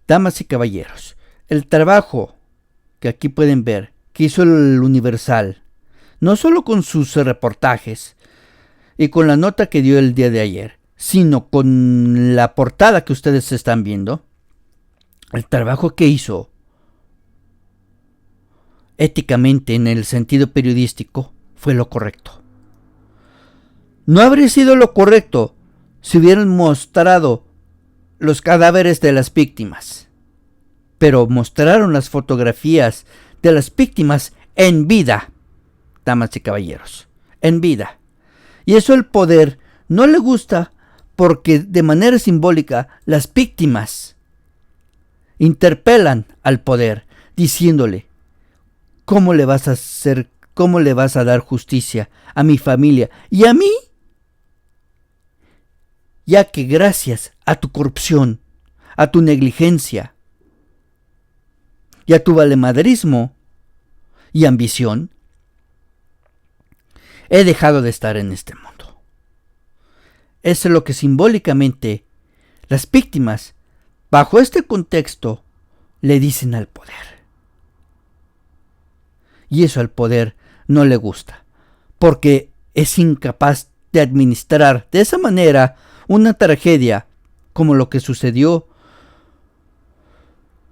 Damas y caballeros, el trabajo que aquí pueden ver que hizo el Universal, no solo con sus reportajes y con la nota que dio el día de ayer, sino con la portada que ustedes están viendo, el trabajo que hizo éticamente en el sentido periodístico fue lo correcto. No habría sido lo correcto si hubieran mostrado los cadáveres de las víctimas, pero mostraron las fotografías de las víctimas en vida, damas y caballeros, en vida. Y eso el poder no le gusta porque de manera simbólica las víctimas interpelan al poder diciéndole: ¿cómo le vas a hacer, cómo le vas a dar justicia a mi familia y a mí? Ya que gracias a tu corrupción, a tu negligencia y a tu valemadrismo y ambición, he dejado de estar en este mundo. Eso es lo que simbólicamente las víctimas, bajo este contexto, le dicen al poder. Y eso al poder no le gusta, porque es incapaz de administrar de esa manera una tragedia como lo que sucedió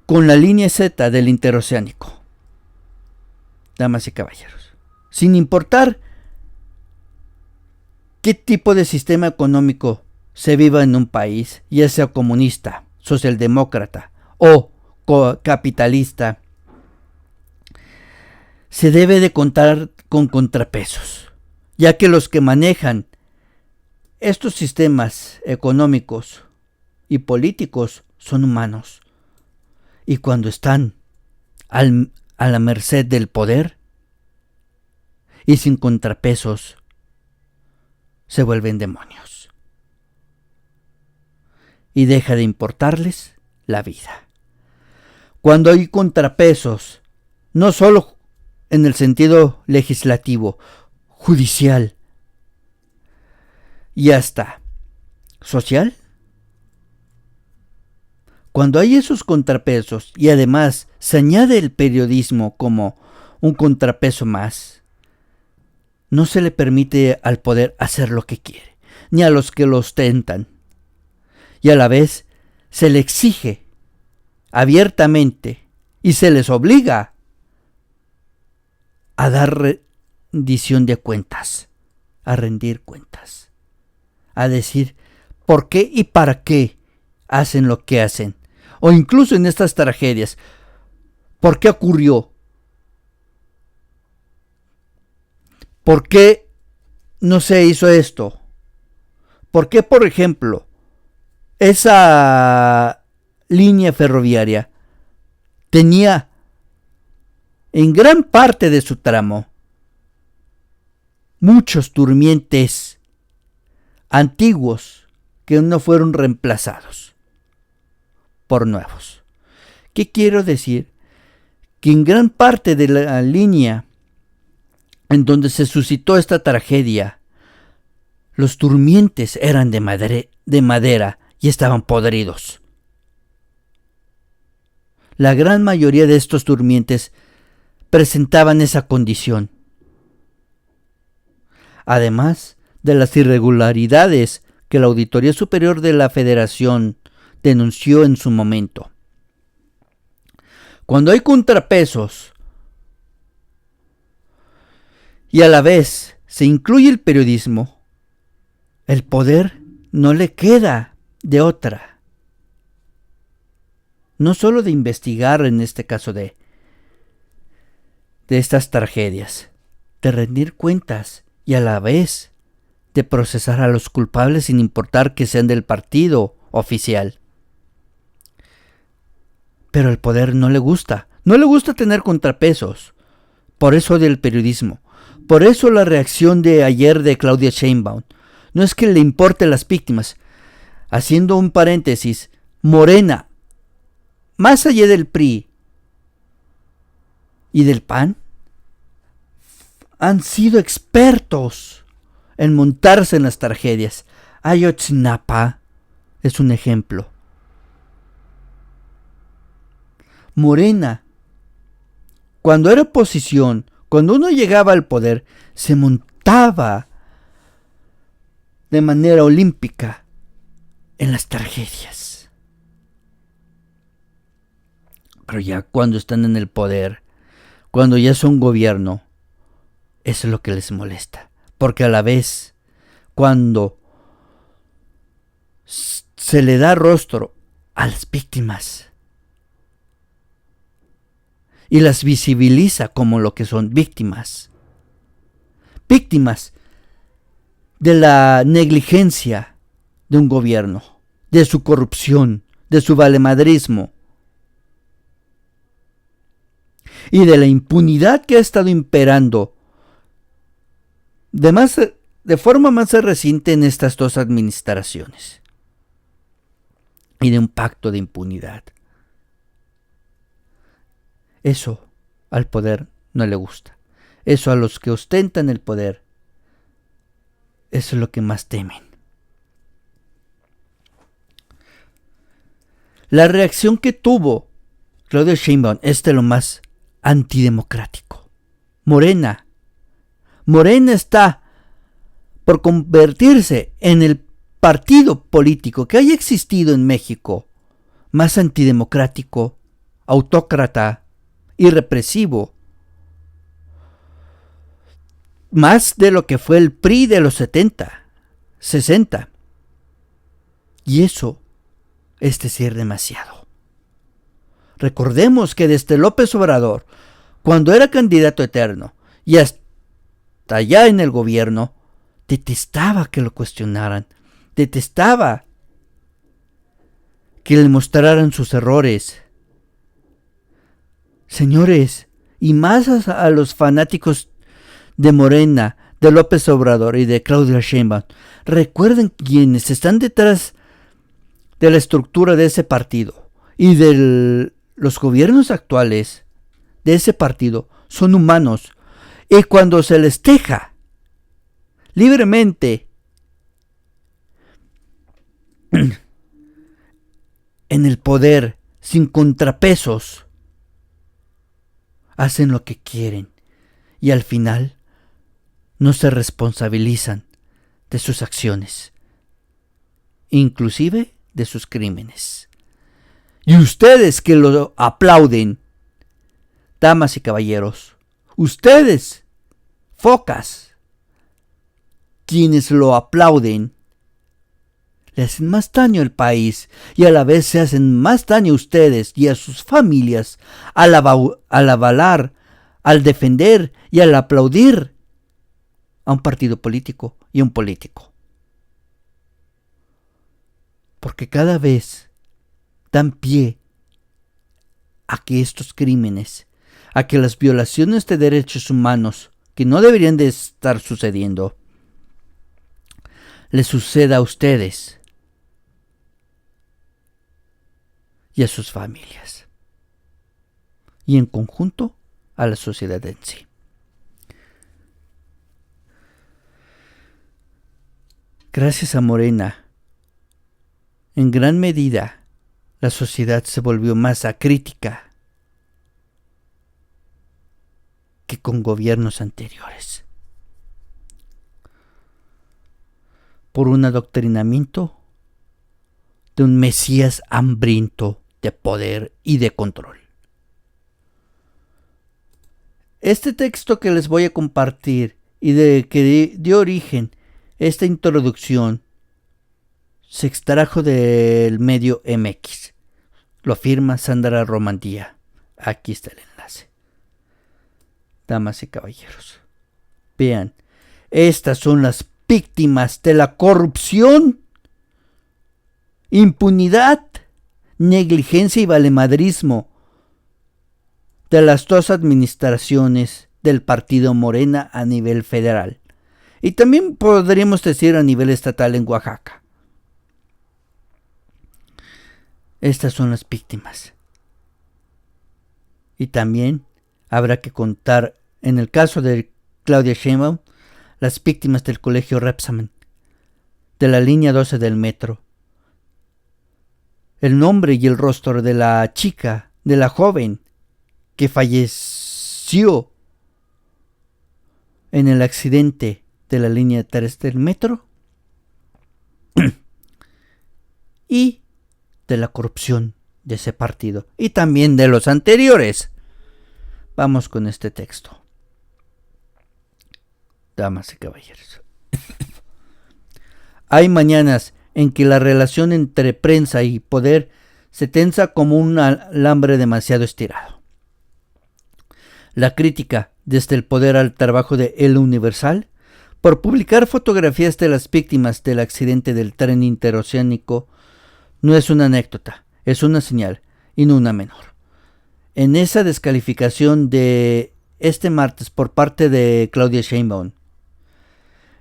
con la línea Z del interoceánico. Damas y caballeros, sin importar qué tipo de sistema económico se viva en un país, ya sea comunista, socialdemócrata o capitalista, se debe de contar con contrapesos, ya que los que manejan estos sistemas económicos y políticos son humanos, y cuando están a la merced del poder y sin contrapesos, se vuelven demonios y deja de importarles la vida. Cuando hay contrapesos, no solo en el sentido legislativo, judicial y hasta social, cuando hay esos contrapesos y además se añade el periodismo como un contrapeso más, no se le permite al poder hacer lo que quiere, ni a los que lo ostentan. Y a la vez se le exige abiertamente y se les obliga a dar rendición de cuentas, a rendir cuentas, a decir por qué y para qué hacen lo que hacen. O incluso en estas tragedias, ¿por qué ocurrió? ¿Por qué no se hizo esto? ¿Por qué, por ejemplo, esa línea ferroviaria tenía en gran parte de su tramo muchos durmientes antiguos que no fueron reemplazados por nuevos? ¿Qué quiero decir? Que en gran parte de la línea en donde se suscitó esta tragedia, los durmientes eran de madera y estaban podridos. La gran mayoría de estos durmientes presentaban esa condición. Además de las irregularidades que la Auditoría Superior de la Federación denunció en su momento. Cuando hay contrapesos y a la vez se incluye el periodismo, el poder no le queda de otra. No solo de investigar, en este caso de estas tragedias, de rendir cuentas y a la vez de procesar a los culpables sin importar que sean del partido oficial. Pero al poder no le gusta tener contrapesos. Por eso odia el periodismo. Por eso la reacción de ayer de Claudia Sheinbaum. No es que le importe las víctimas. Haciendo un paréntesis, Morena, más allá del PRI y del PAN, han sido expertos en montarse en las tragedias. Ayotzinapa es un ejemplo. Morena, cuando era oposición, cuando uno llegaba al poder, se montaba de manera olímpica en las tragedias. Pero ya cuando están en el poder, cuando ya son gobierno, eso es lo que les molesta. Porque a la vez, cuando se le da rostro a las víctimas y las visibiliza como lo que son víctimas de la negligencia de un gobierno, de su corrupción, de su valemadrismo y de la impunidad que ha estado imperando de forma más reciente en estas dos administraciones, y de un pacto de impunidad. Eso al poder no le gusta. Eso a los que ostentan el poder, eso es lo que más temen. La reacción que tuvo Claudia Sheinbaum es de lo más antidemocrático. Morena está por convertirse en el partido político que haya existido en México más antidemocrático, autócrata y represivo, más de lo que fue el PRI de los 70, 60. Y eso es decir demasiado. Recordemos que desde López Obrador, cuando era candidato eterno y hasta allá en el gobierno, detestaba que lo cuestionaran, detestaba que le mostraran sus errores. Señores, y más a los fanáticos de Morena, de López Obrador y de Claudia Sheinbaum, recuerden quienes están detrás de la estructura de ese partido y de los gobiernos actuales de ese partido son humanos, y cuando se les deja libremente en el poder sin contrapesos, hacen lo que quieren y al final no se responsabilizan de sus acciones, inclusive de sus crímenes. Y ustedes que lo aplauden, damas y caballeros, ustedes, focas, quienes lo aplauden, le hacen más daño al país y a la vez se hacen más daño a ustedes y a sus familias al avalar, al defender y al aplaudir a un partido político y a un político. Porque cada vez dan pie a que estos crímenes, a que las violaciones de derechos humanos que no deberían de estar sucediendo, les suceda a ustedes y a sus familias, y en conjunto a la sociedad en sí. Gracias a Morena, en gran medida, la sociedad se volvió más acrítica que con gobiernos anteriores, por un adoctrinamiento de un Mesías hambriento de poder y de control. Este texto que les voy a compartir y que dio origen a esta introducción se extrajo del medio MX. Lo afirma Sandra Romandía. Aquí está el enlace. Damas y caballeros, vean, estas son las víctimas de la corrupción, impunidad, negligencia y valemadrismo de las dos administraciones del partido Morena a nivel federal. Y también podríamos decir a nivel estatal en Oaxaca. Estas son las víctimas. Y también habrá que contar, en el caso de Claudia Sheinbaum, las víctimas del colegio Repsamen, de la línea 12 del metro. El nombre y el rostro de la chica de la joven que falleció en el accidente de la línea 3 del metro y de la corrupción de ese partido y también de los anteriores. Vamos con este texto. Damas y caballeros. Hay mañanas en que la relación entre prensa y poder se tensa como un alambre demasiado estirado. La crítica desde el poder al trabajo de El Universal por publicar fotografías de las víctimas del accidente del tren interoceánico no es una anécdota, es una señal y no una menor. En esa descalificación de este martes por parte de Claudia Sheinbaum,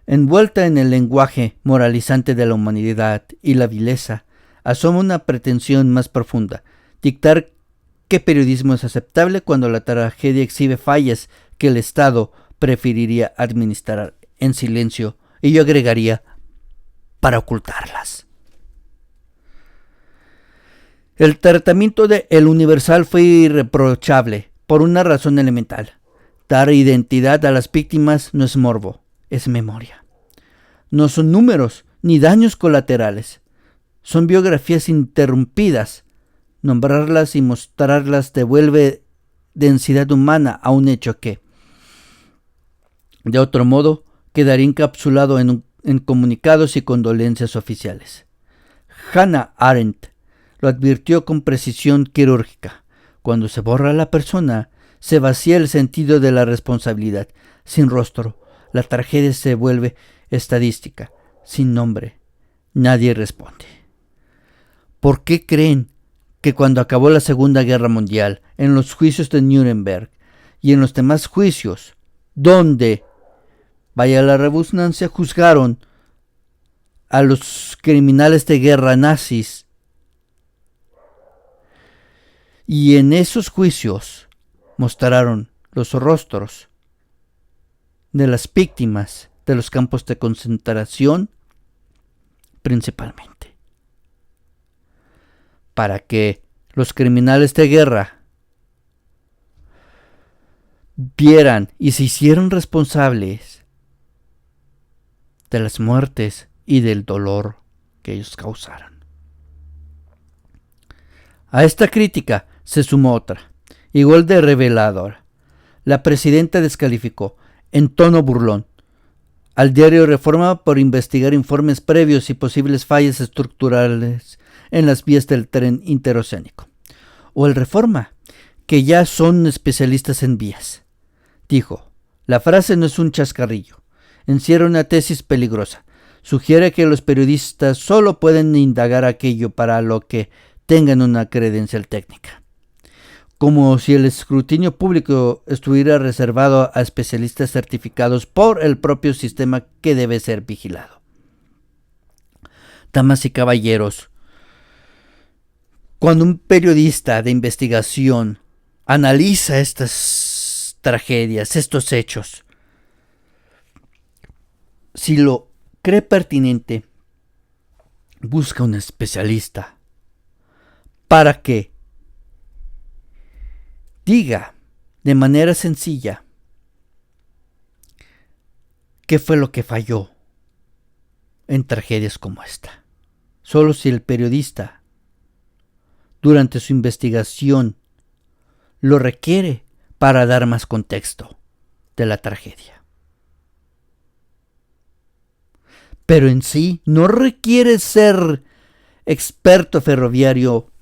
envuelta en el lenguaje moralizante de la humanidad y la vileza, asoma una pretensión más profunda: dictar qué periodismo es aceptable cuando la tragedia exhibe fallas que el Estado preferiría administrar en silencio, y yo agregaría, para ocultarlas. El tratamiento de El Universal fue irreprochable por una razón elemental: dar identidad a las víctimas no es morbo, es memoria. No son números ni daños colaterales, son biografías interrumpidas. Nombrarlas y mostrarlas devuelve densidad humana a un hecho que, de otro modo, quedaría encapsulado en comunicados y condolencias oficiales. Hannah Arendt lo advirtió con precisión quirúrgica: cuando se borra la persona, se vacía el sentido de la responsabilidad. Sin rostro, la tragedia se vuelve estadística. Sin nombre, nadie responde. ¿Por qué creen que cuando acabó la Segunda Guerra Mundial, en los juicios de Nuremberg y en los demás juicios, donde, vaya la redundancia, juzgaron a los criminales de guerra nazis, y en esos juicios mostraron los rostros de las víctimas de los campos de concentración principalmente, para que los criminales de guerra vieran y se hicieron responsables de las muertes y del dolor que ellos causaron? A esta crítica se sumó otra, igual de reveladora. La presidenta descalificó, en tono burlón, al diario Reforma por investigar informes previos y posibles fallas estructurales en las vías del tren interoceánico. O el Reforma, que ya son especialistas en vías. Dijo: la frase no es un chascarrillo, encierra una tesis peligrosa. Sugiere que los periodistas solo pueden indagar aquello para lo que tengan una credencial técnica. Como si el escrutinio público estuviera reservado a especialistas certificados por el propio sistema que debe ser vigilado. Damas y caballeros, cuando un periodista de investigación analiza estas tragedias, estos hechos, si lo cree pertinente, busca un especialista para que diga de manera sencilla qué fue lo que falló en tragedias como esta. Solo si el periodista, durante su investigación, lo requiere para dar más contexto de la tragedia. Pero en sí no requiere ser experto ferroviario,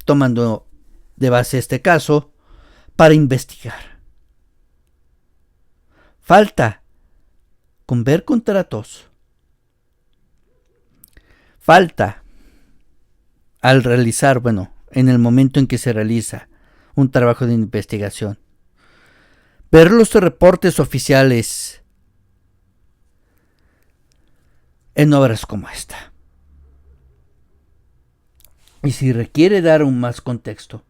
tomando de base este caso, para investigar. Falta con ver contratos. Falta al realizar, en el momento en que se realiza un trabajo de investigación, ver los reportes oficiales en obras como esta. Y si requiere dar un más contexto,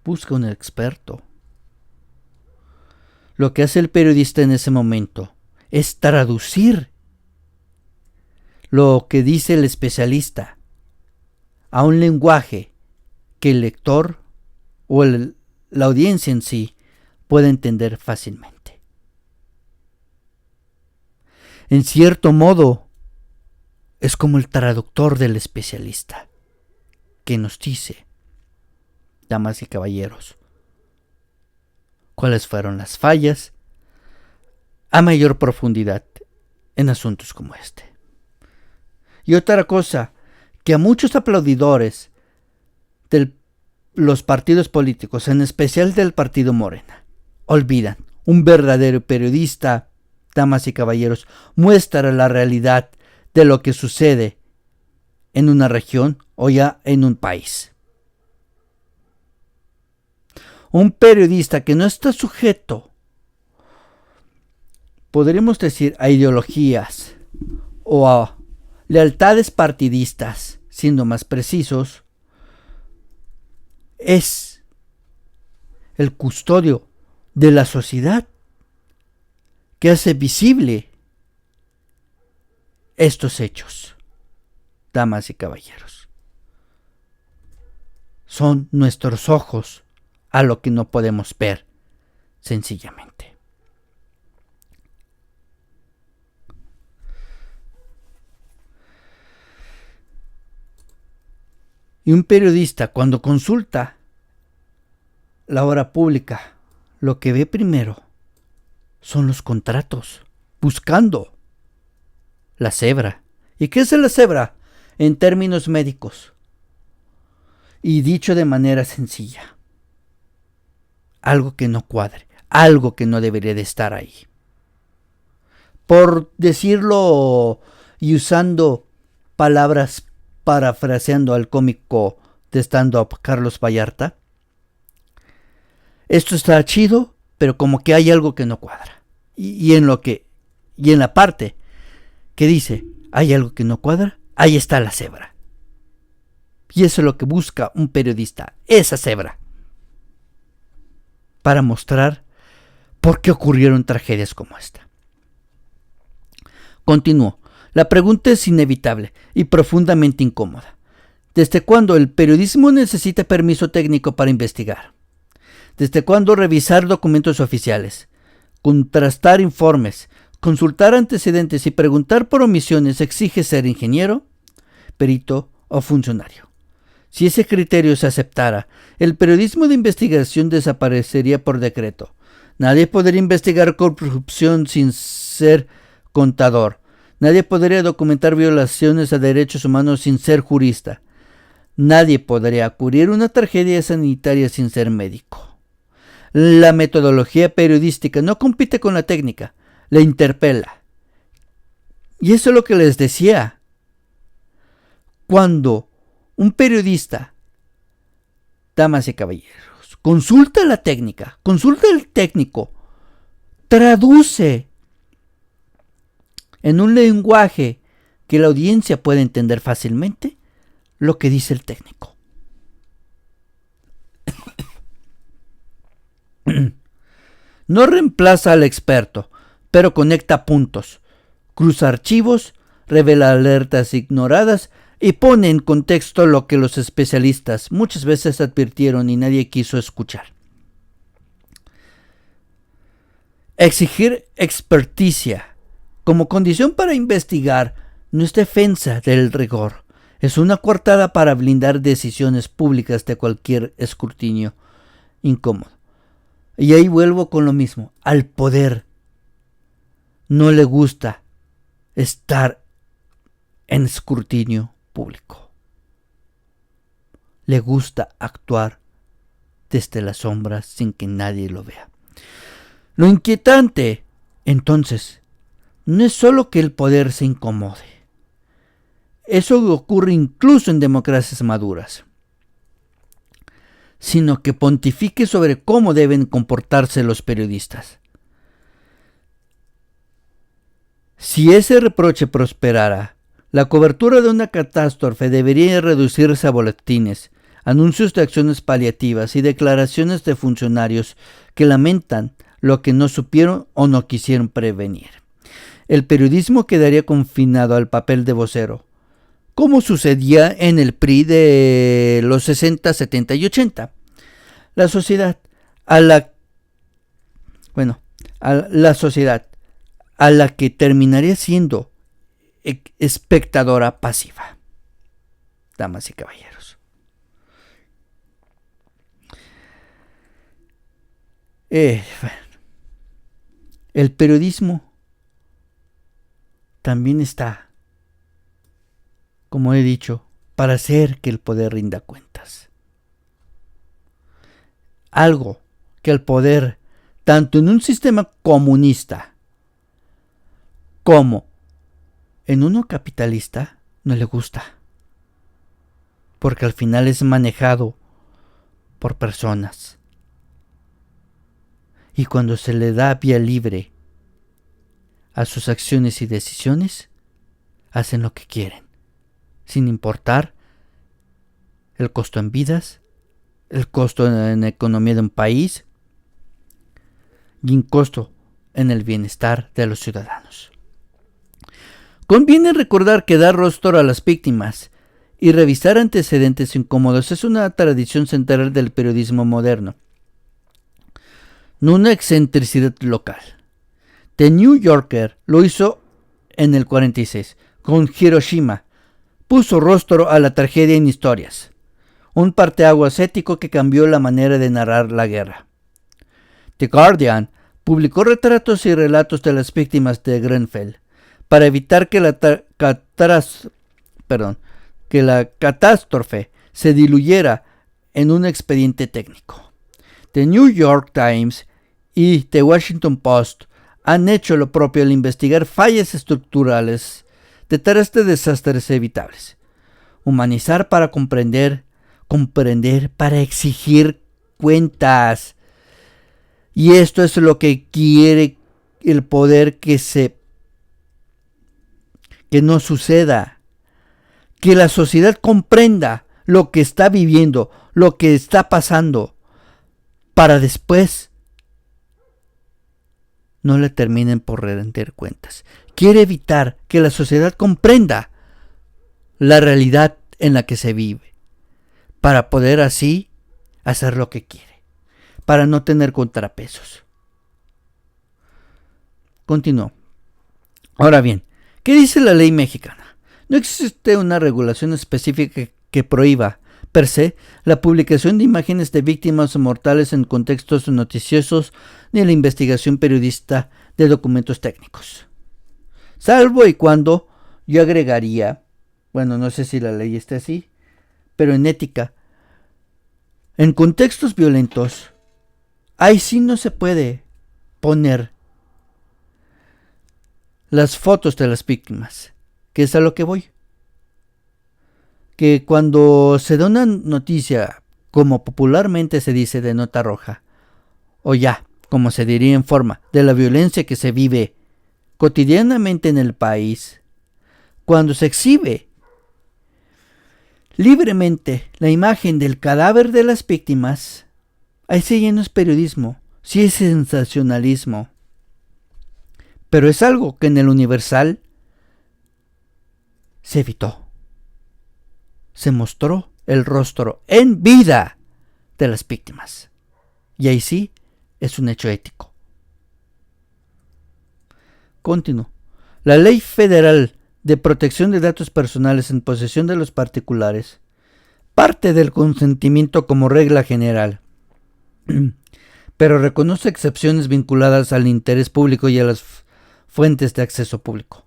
busca un experto. Lo que hace el periodista en ese momento es traducir lo que dice el especialista a un lenguaje que el lector o el la audiencia en sí pueda entender fácilmente. En cierto modo, es como el traductor del especialista, que nos dice, damas y caballeros, cuáles fueron las fallas a mayor profundidad en asuntos como este. Y otra cosa, que a muchos aplaudidores de los partidos políticos, en especial del partido Morena, olvidan, un verdadero periodista, damas y caballeros, muestra la realidad de lo que sucede en una región o ya en un país. Un periodista que no está sujeto, podríamos decir, a ideologías o a lealtades partidistas, siendo más precisos, es el custodio de la sociedad que hace visible estos hechos. Damas y caballeros, son nuestros ojos a lo que no podemos ver sencillamente. Y un periodista, cuando consulta la obra pública, lo que ve primero son los contratos, buscando la cebra. ¿Y qué es la cebra? En términos médicos. Y dicho de manera sencilla, algo que no cuadre, algo que no debería de estar ahí. Por decirlo y usando palabras parafraseando al cómico de stand-up Carlos Vallarta, esto está chido, pero como que hay algo que no cuadra. Y en la parte que dice hay algo que no cuadra, ahí está la cebra. Y eso es lo que busca un periodista, esa cebra, para mostrar por qué ocurrieron tragedias como esta. Continúo. La pregunta es inevitable y profundamente incómoda. ¿Desde cuándo el periodismo necesita permiso técnico para investigar? ¿Desde cuándo revisar documentos oficiales, contrastar informes, consultar antecedentes y preguntar por omisiones exige ser ingeniero, perito o funcionario? Si ese criterio se aceptara, el periodismo de investigación desaparecería por decreto. Nadie podría investigar corrupción sin ser contador. Nadie podría documentar violaciones a derechos humanos sin ser jurista. Nadie podría cubrir una tragedia sanitaria sin ser médico. La metodología periodística no compite con la técnica, la interpela. Y eso es lo que les decía. Cuando un periodista, damas y caballeros, consulta la técnica, consulta el técnico, traduce en un lenguaje que la audiencia puede entender fácilmente lo que dice el técnico. No reemplaza al experto, pero conecta puntos, cruza archivos, revela alertas ignoradas y pone en contexto lo que los especialistas muchas veces advirtieron y nadie quiso escuchar. Exigir experticia como condición para investigar no es defensa del rigor, es una coartada para blindar decisiones públicas de cualquier escrutinio incómodo. Y ahí vuelvo con lo mismo, al poder no le gusta estar en escrutinio público. Le gusta actuar desde las sombras sin que nadie lo vea. Lo inquietante, entonces, no es solo que el poder se incomode. Eso ocurre incluso en democracias maduras, sino que pontifique sobre cómo deben comportarse los periodistas. Si ese reproche prosperara, la cobertura de una catástrofe debería reducirse a boletines, anuncios de acciones paliativas y declaraciones de funcionarios que lamentan lo que no supieron o no quisieron prevenir. El periodismo quedaría confinado al papel de vocero, como sucedía en el PRI de los 60, 70 y 80. La sociedad, a la, bueno, a la sociedad, a la que terminaría siendo espectadora pasiva. Damas y caballeros. El periodismo también está, como he dicho, para hacer que el poder rinda cuentas. Algo que el poder, tanto en un sistema comunista como en uno capitalista, no le gusta. Porque al final es manejado por personas. Y cuando se le da vía libre a sus acciones y decisiones, hacen lo que quieren, sin importar el costo en vidas, el costo en la economía de un país y un costo en el bienestar de los ciudadanos. Conviene recordar que dar rostro a las víctimas y revisar antecedentes incómodos es una tradición central del periodismo moderno, no una excentricidad local. The New Yorker lo hizo en el 46, con Hiroshima. Puso rostro a la tragedia en historias, un parteaguas ético que cambió la manera de narrar la guerra. The Guardian publicó retratos y relatos de las víctimas de Grenfell para evitar que la catástrofe se diluyera en un expediente técnico. The New York Times y The Washington Post han hecho lo propio al investigar fallas estructurales detrás de desastres evitables. Humanizar para comprender para exigir cuentas. Y esto es lo que quiere el poder que no suceda. Que la sociedad comprenda lo que está viviendo, lo que está pasando, para después no le terminen por rendir cuentas. Quiere evitar que la sociedad comprenda la realidad en la que se vive, para poder así hacer lo que quiere, para no tener contrapesos. Continúo. Ahora bien, ¿qué dice la ley mexicana? No existe una regulación específica que prohíba, per se, la publicación de imágenes de víctimas mortales en contextos noticiosos ni la investigación periodista de documentos técnicos. Salvo y cuando yo agregaría, bueno, no sé si la ley está así, pero en ética, en contextos violentos, ahí sí no se puede poner las fotos de las víctimas, que es a lo que voy. Que cuando se da una noticia, como popularmente se dice, de nota roja, o ya, como se diría en forma, de la violencia que se vive cotidianamente en el país, cuando se exhibe libremente la imagen del cadáver de las víctimas, ahí sí ya no es periodismo, sí es sensacionalismo. Pero es algo que en el Universal se evitó. Se mostró el rostro en vida de las víctimas. Y ahí sí es un hecho ético. Continúo. La Ley Federal de Protección de Datos Personales en posesión de los particulares parte del consentimiento como regla general, pero reconoce excepciones vinculadas al interés público y a las fuentes de acceso público.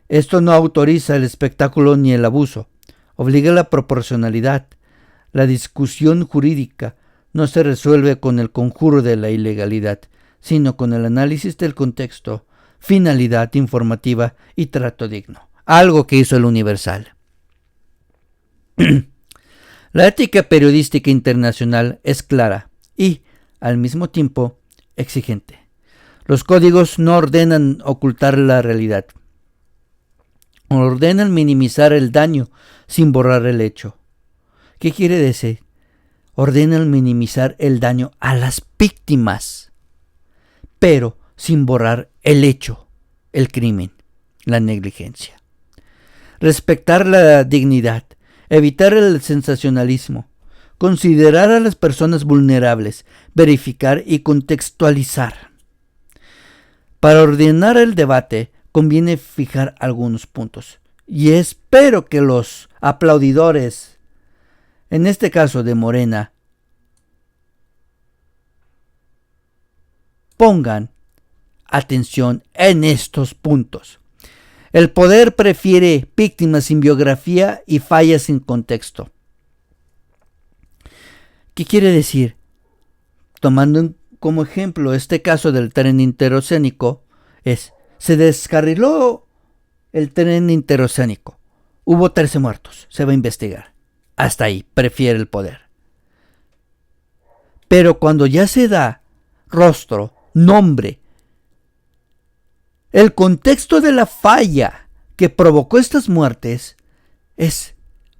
Esto no autoriza el espectáculo ni el abuso, obliga a la proporcionalidad. La discusión jurídica no se resuelve con el conjuro de la ilegalidad, sino con el análisis del contexto, finalidad informativa y trato digno. Algo que hizo el Universal. La ética periodística internacional es clara y, al mismo tiempo, exigente. Los códigos no ordenan ocultar la realidad. Ordenan minimizar el daño sin borrar el hecho. ¿Qué quiere decir? Ordenan minimizar el daño a las víctimas, pero sin borrar el hecho, el crimen, la negligencia. Respetar la dignidad, evitar el sensacionalismo, considerar a las personas vulnerables, verificar y contextualizar. Para ordenar el debate, conviene fijar algunos puntos. Y espero que los aplaudidores, en este caso de Morena, pongan atención en estos puntos. El poder prefiere víctimas sin biografía y fallas sin contexto. ¿Qué quiere decir? Tomando como ejemplo este caso del tren interoceánico, se descarriló el tren interoceánico. Hubo 13 muertos, se va a investigar. Hasta ahí, prefiere el poder. Pero cuando ya se da rostro, nombre, el contexto de la falla que provocó estas muertes es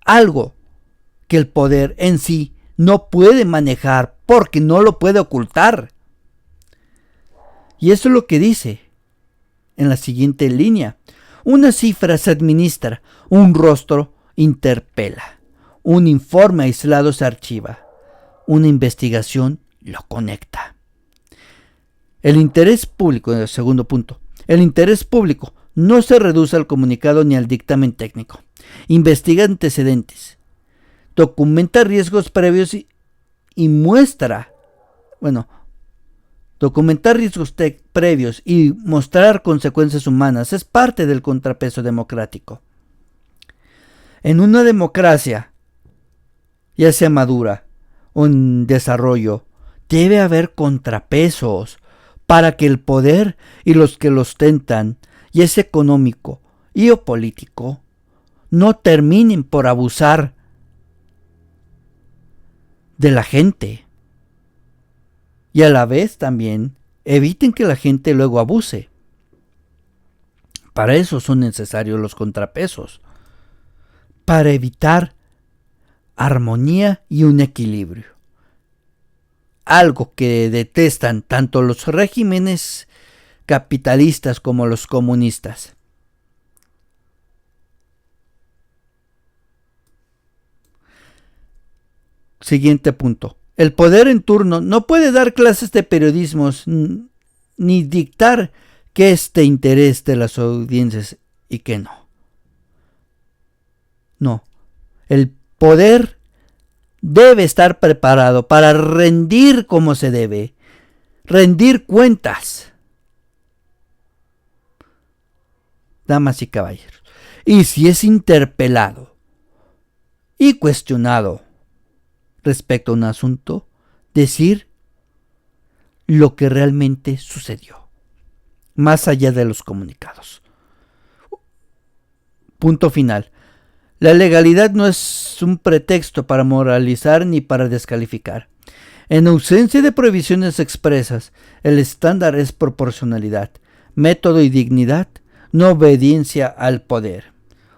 algo que el poder en sí no puede manejar porque no lo puede ocultar. Y eso es lo que dice en la siguiente línea. Una cifra se administra, un rostro interpela, un informe aislado se archiva, una investigación lo conecta. El interés público, en el segundo punto, el interés público no se reduce al comunicado ni al dictamen técnico. Investiga antecedentes, documenta riesgos previos y muestra, documentar riesgos previos y mostrar consecuencias humanas es parte del contrapeso democrático. En una democracia, ya sea madura o en desarrollo, debe haber contrapesos para que el poder y los que lo ostentan, ya sea económico y o político, no terminen por abusar de la gente. Y a la vez también eviten que la gente luego abuse. Para eso son necesarios los contrapesos. Para evitar armonía y un equilibrio. Algo que detestan tanto los regímenes capitalistas como los comunistas. Siguiente punto. El poder en turno no puede dar clases de periodismo ni dictar qué es de interés de las audiencias y qué no. No. El poder debe estar preparado para rendir como se debe. Rendir cuentas. Damas y caballeros. Y si es interpelado y cuestionado respecto a un asunto, decir lo que realmente sucedió, más allá de los comunicados. Punto final. La legalidad no es un pretexto para moralizar ni para descalificar. En ausencia de prohibiciones expresas, el estándar es proporcionalidad, método y dignidad, no obediencia al poder.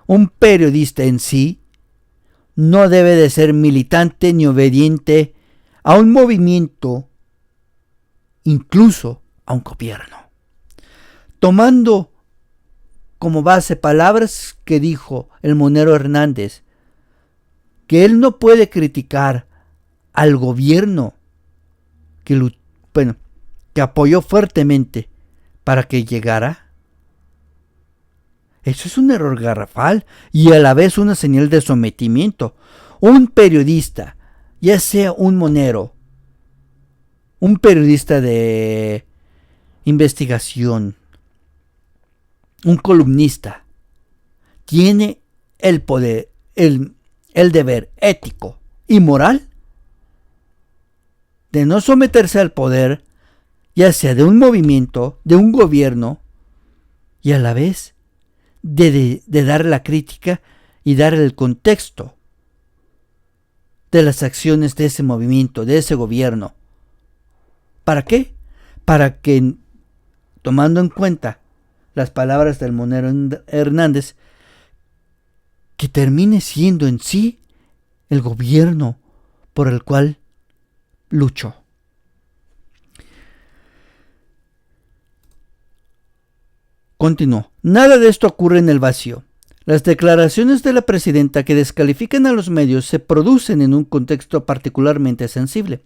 Un periodista en sí no debe de ser militante ni obediente a un movimiento, incluso a un gobierno. Tomando como base palabras que dijo el monero Hernández, que él no puede criticar al gobierno que apoyó fuertemente para que llegara. Eso es un error garrafal y a la vez una señal de sometimiento. Un periodista, ya sea un monero, un periodista de investigación, un columnista, tiene el poder, el deber ético y moral de no someterse al poder, ya sea de un movimiento, de un gobierno, y a la vez de dar la crítica y dar el contexto de las acciones de ese movimiento, de ese gobierno. ¿Para qué? Para que, tomando en cuenta las palabras del monero Hernández, que termine siendo en sí el gobierno por el cual luchó. Continuó. Nada de esto ocurre en el vacío. Las declaraciones de la presidenta que descalifican a los medios se producen en un contexto particularmente sensible.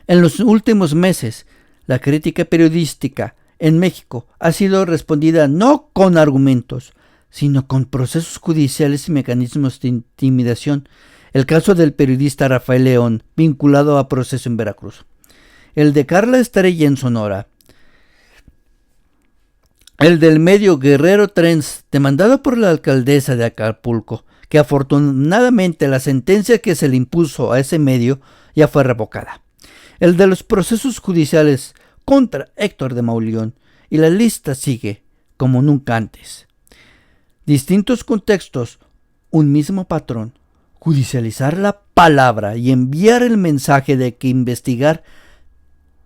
En los últimos meses, la crítica periodística en México ha sido respondida no con argumentos, sino con procesos judiciales y mecanismos de intimidación. El caso del periodista Rafael León, vinculado a proceso en Veracruz. El de Carla Estrella en Sonora. El del medio Guerrero Trends, demandado por la alcaldesa de Acapulco, que afortunadamente la sentencia que se le impuso a ese medio ya fue revocada. El de los procesos judiciales contra Héctor de Mauleón, y la lista sigue como nunca antes. Distintos contextos, un mismo patrón, judicializar la palabra y enviar el mensaje de que investigar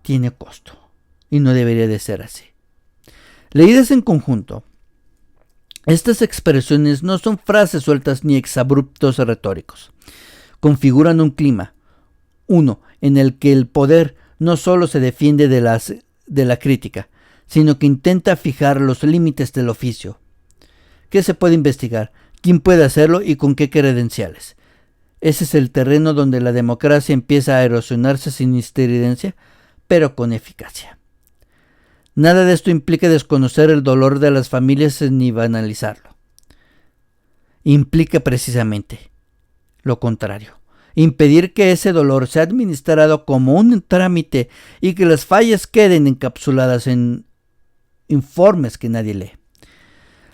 tiene costo, y no debería de ser así. Leídas en conjunto, estas expresiones no son frases sueltas ni exabruptos retóricos. Configuran un clima, uno, en el que el poder no solo se defiende de la crítica, sino que intenta fijar los límites del oficio. ¿Qué se puede investigar? ¿Quién puede hacerlo y con qué credenciales? Ese es el terreno donde la democracia empieza a erosionarse sin estridencia, pero con eficacia. Nada de esto implica desconocer el dolor de las familias ni banalizarlo. Implica precisamente lo contrario. Impedir que ese dolor sea administrado como un trámite y que las fallas queden encapsuladas en informes que nadie lee.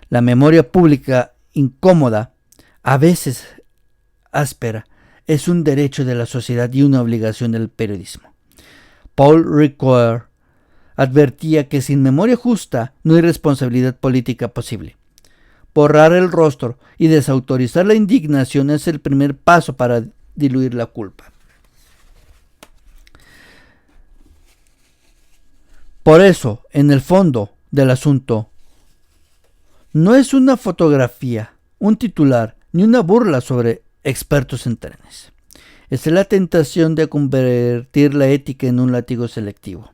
La memoria pública incómoda, a veces áspera, es un derecho de la sociedad y una obligación del periodismo. Paul Ricoeur advertía que sin memoria justa no hay responsabilidad política posible. Borrar el rostro y desautorizar la indignación es el primer paso para diluir la culpa. Por eso, en el fondo del asunto, no es una fotografía, un titular, ni una burla sobre expertos en trenes. Es la tentación de convertir la ética en un látigo selectivo,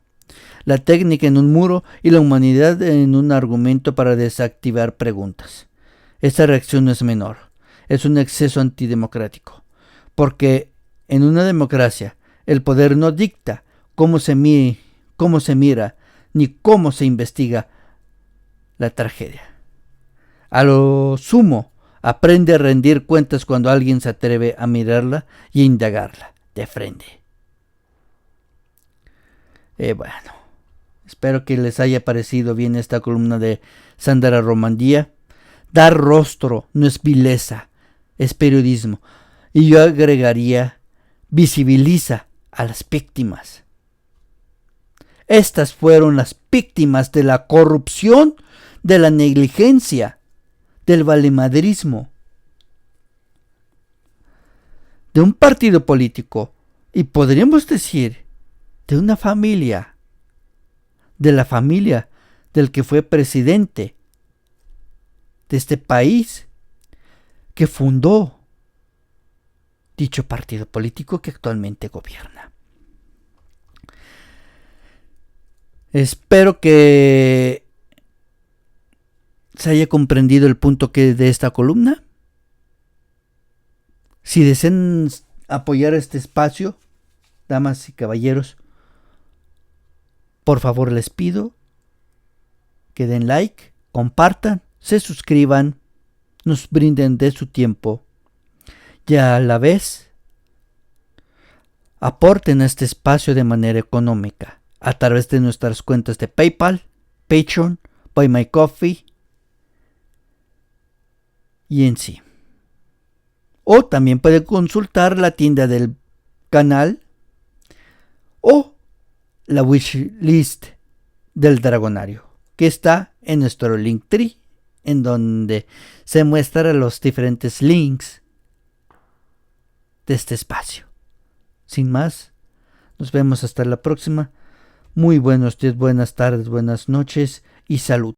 la técnica en un muro y la humanidad en un argumento para desactivar preguntas. Esta reacción no es menor, es un exceso antidemocrático, porque en una democracia el poder no dicta cómo se mira ni cómo se investiga la tragedia. A lo sumo, aprende a rendir cuentas cuando alguien se atreve a mirarla y a indagarla de frente. Bueno, espero que les haya parecido bien esta columna de Sandra Romandía. Dar rostro no es vileza, es periodismo. Y yo agregaría, visibiliza a las víctimas. Estas fueron las víctimas de la corrupción, de la negligencia, del valemadrismo, de un partido político y podríamos decir de una familia, de la familia del que fue presidente de este país, que fundó dicho partido político que actualmente gobierna. Espero que se haya comprendido el punto que de esta columna. Si desean apoyar este espacio, damas y caballeros, por favor les pido que den like, compartan, se suscriban, nos brinden de su tiempo y a la vez aporten a este espacio de manera económica a través de nuestras cuentas de PayPal, Patreon, Buy My Coffee y en sí. O también puede consultar la tienda del canal o la wishlist del Dragonario, que está en nuestro Linktree, en donde se muestran los diferentes links de este espacio. Sin más, nos vemos hasta la próxima. Muy buenos días, buenas tardes, buenas noches y salud.